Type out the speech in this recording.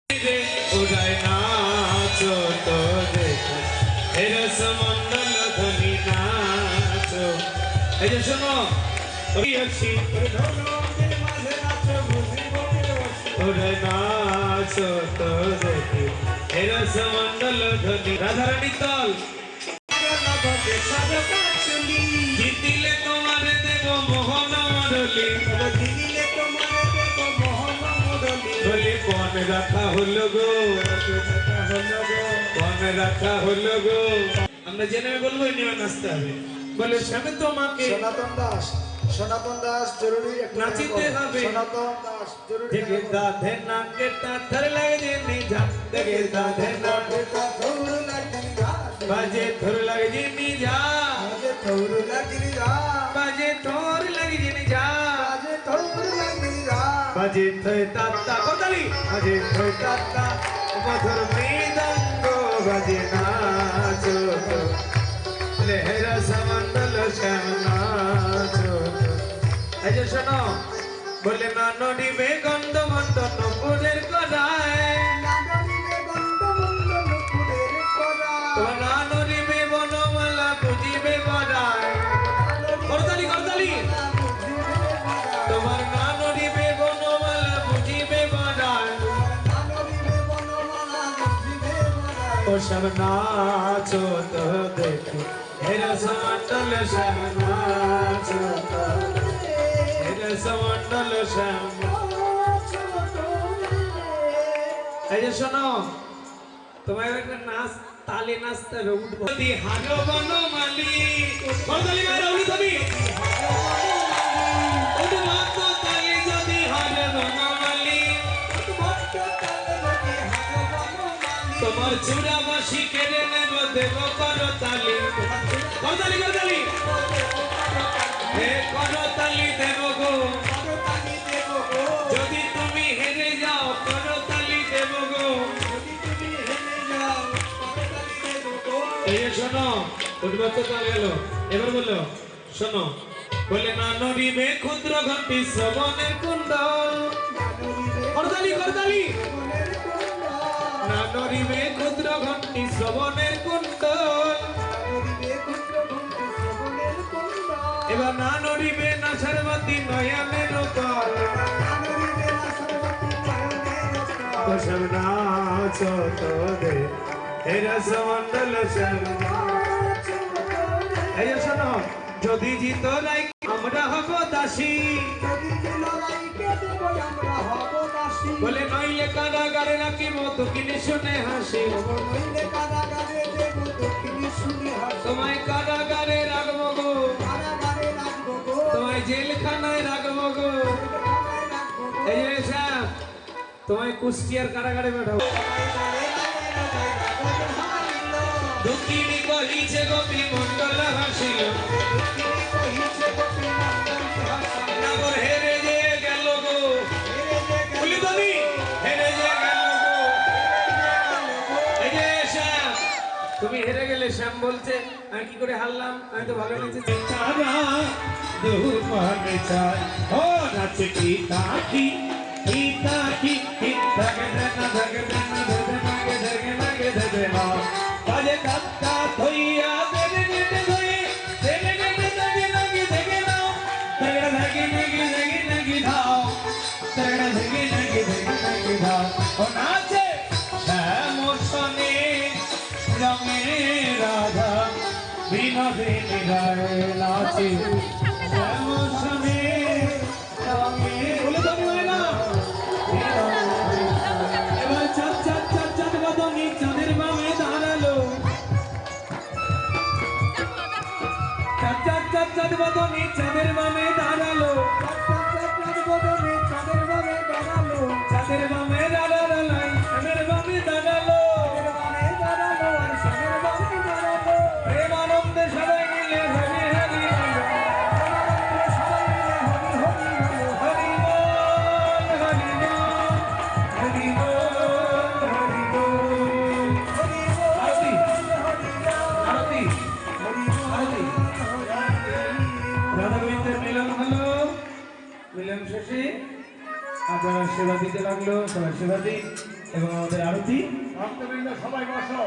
উড়ায় নাচো তো দেখো এরস মন্ডল ধ্বনি নাচো। এই যে শোনো উড়ায় নাচো তো দেখো এরস মন্ডল ধ্বনি। রাধারানী তল জিতিলে তোমারে দেব মোহন মডলি, বলি কোন রাখা হলো গো, কোন রাখা হলো গো। আমরা জেনে বলবো নিয়ে নাচতে হবে। বলে স্বামী তোমাকে সনাতন দাস জরুরি নাচিতে হবে। সনাতন দাস জরুরি দেখে দাধে নাকে তাথর লাগে নি যা, দেখে দাধে নাকে থৌর লাগনি যা, বাজে থর লাগে নি যা, থৌর লাগনি যা, বাজে থর লাগে নি যা, থৌর লাগনি যা, বাজে থই তাতা কোতালি, বাজে থই তাতা মধুর মৃদঙ্গ বাজে নাচো তো লেহরা সমন্ডল শ্যাম নাচো। এই যে শোনো বলে না নড়িবে গন্ধ মন্ডল নপুরের করায়, তোমার না নড়িবে বনমালা বুঝিবে বড়ায়, করতালি করতালি, তোমার না নড়িবে বনমালা বুঝিবে বড়ায়, ও সব নাচো তো দেখো হেরা সমন্ডল শ্যাম নাচো তো হেরা সমন্ডল শ্যাম। এই যে শোনো তোমার একটা নাচ তালে নাচতে হবে, উঠবো দি হারো বনমালী করতালি মারো উনি তুমি ওদু মাত্র তালে যদি হারো বনমালী, তোমার চূড়া বাসি কেড়ে নেব দেব করো তালি, করতালি করতালি হে করো তালি দেব গো, যদি তুমি হেরে যাও করো তালি দেব গো। এই শোনো উঠবো তো তালে গেল, এবার বললো শোনো বলে না নড়িবে ক্ষুদ্র ঘন্টি শ্রবণের কুণ্ডল, করতালি করতালি, না নড়িবে ক্ষুদ্র ঘন্টি শ্রবণের কুণ্ডল, এবার না নড়িবে নাসার বাতি নয়নের কল, সব নাচো তো দে হেরা সমন্ডল শ্যাম। এই শোনো যদি জিত রাই আমরা হব দাসী, বলে নইলে কারাগারে রাখিব দক্ষিণে শুনে হাসি, তোমায় কারাগারে রাখবো গো, তোমায় জেলখানায় রাখবো গো। এই যে শ্যাম তোমায় কুষ্টিয়ার কারাগারে পাঠাবো। দক্ষিণী কহিছে গোপী মন্ডল হাসিল, নগর হেরে যে গেল গো, বলি তুমি হেরে যে গেল গো। এই যে শ্যাম তুমি হেরে গেলে, শ্যাম বলছে আমি কি করে হারলাম, আমি তো ভালো নেচেছি। তারা দূর মানে চায় ও নাচে কি তাকি কি তাকি কি ধগে না ধগে না ধগে নাগে ধগে নাগে ধগে না, বাজে কাকা ধইয়া দেবে নেটে ধই দেবে নেটে ধগে নাগে ধগে নাও, ধগড়া ধগে নাগে ধগে নাগে ধাও, ধগড়া ধগে নাগে ধগে নাগে ধাও। ও নাচে শ্যাম সনে রঙে রাধা বিনোদিনী রায় নাচে শ্যাম সনে রঙে, বলে তুমি হয় না এবার চাঁদ চাঁদ চাঁদ চাঁদ বদনি চাঁদের বামে দাঁড়ালো, চাঁদ চাঁদ চাঁদ চাঁদ বদনি চাঁদের বামে দাঁড়ালো, চাঁদের বামে দাঁড়ালো চাঁদের বামে দাঁড়ালো, প্রেমানন্দে সবাই মিলে হরি হরি হরি বল হরি বল হরি বল হরি বল। আরতি আরতি আরতি রাধা গোবিন্দের মিলন হলো, মিলন শেষে আপনারা সেবা দিতে লাগলো, সবাই সেবা দিন। এবং আমাদের আরতি ভক্তবৃন্দ সবাই বসো।